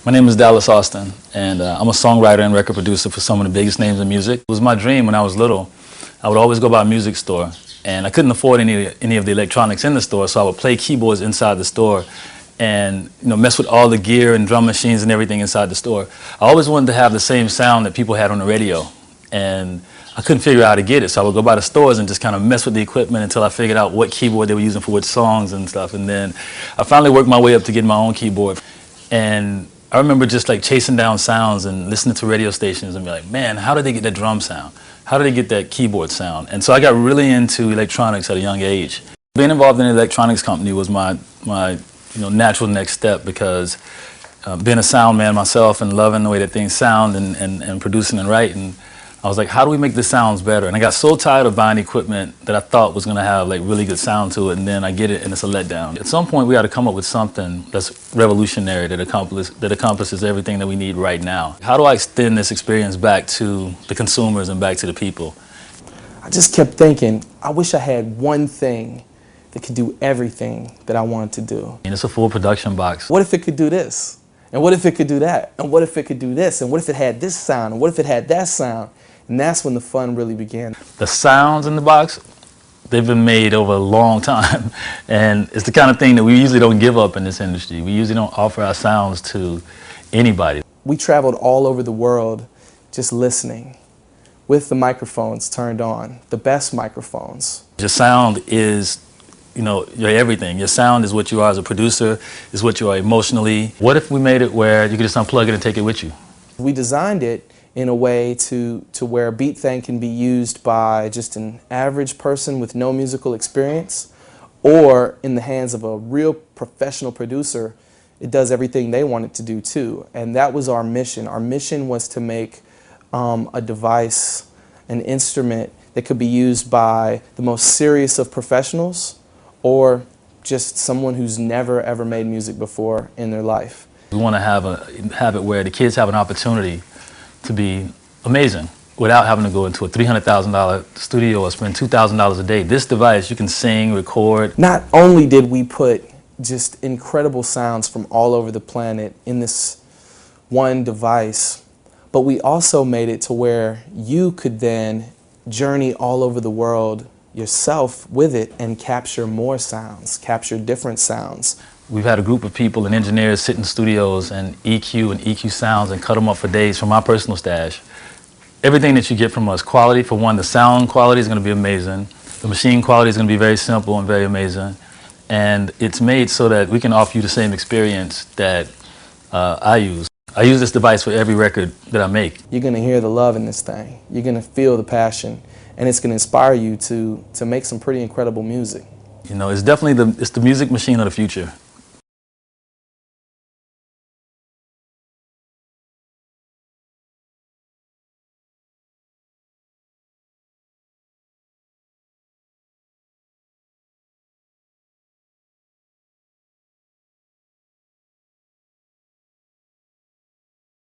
My name is Dallas Austin, and I'm a songwriter and record producer for some of the biggest names in music. It was my dream when I was little. I would always go by a music store, and I couldn't afford any of the electronics in the store, so I would play keyboards inside the store and mess with all the gear and drum machines and everything inside the store. I always wanted to have the same sound that people had on the radio, and I couldn't figure out how to get it, so I would go by the stores and just kind of mess with the equipment until I figured out what keyboard they were using for which songs and stuff. And then I finally worked my way up to get my own keyboard. And I remember just like chasing down sounds and listening to radio stations and be like, man, how did they get that drum sound? How did they get that keyboard sound? And so I got really into electronics at a young age. Being involved in an electronics company was my natural next step, because being a sound man myself and loving the way that things sound and producing and writing, I was like, how do we make the sounds better? And I got so tired of buying equipment that I thought was going to have like really good sound to it, and then I get it and it's a letdown. At some point we got to come up with something that's revolutionary, that accomplishes everything that we need right now. How do I extend this experience back to the consumers and back to the people? I just kept thinking, I wish I had one thing that could do everything that I wanted to do. And it's a full production box. What if it could do this? And what if it could do that? And what if it could do this? And what if it had this sound? And what if it had that sound? And that's when the fun really began. The sounds in the box, they've been made over a long time. And it's the kind of thing that we usually don't give up in this industry. We usually don't offer our sounds to anybody. We traveled all over the world just listening with the microphones turned on, the best microphones. Your sound is, your everything. Your sound is what you are as a producer, is what you are emotionally. What if we made it where you could just unplug it and take it with you? We designed it in a way to where BeatThang can be used by just an average person with no musical experience, or in the hands of a real professional producer, it does everything they want it to do too. And that was our mission. Our mission was to make a device, an instrument that could be used by the most serious of professionals, or just someone who's never ever made music before in their life. We want to have it where the kids have an opportunity to be amazing without having to go into a $300,000 studio or spend $2,000 a day. This device, you can sing, record. Not only did we put just incredible sounds from all over the planet in this one device, but we also made it to where you could then journey all over the world yourself with it and capture more sounds, capture different sounds. We've had a group of people and engineers sit in studios and EQ sounds and cut them up for days from our personal stash. Everything that you get from us, quality, for one, the sound quality is going to be amazing. The machine quality is going to be very simple and very amazing. And it's made so that we can offer you the same experience that I use. I use this device for every record that I make. You're going to hear the love in this thing. You're going to feel the passion. And it's going to inspire you to make some pretty incredible music. It's definitely the music machine of the future.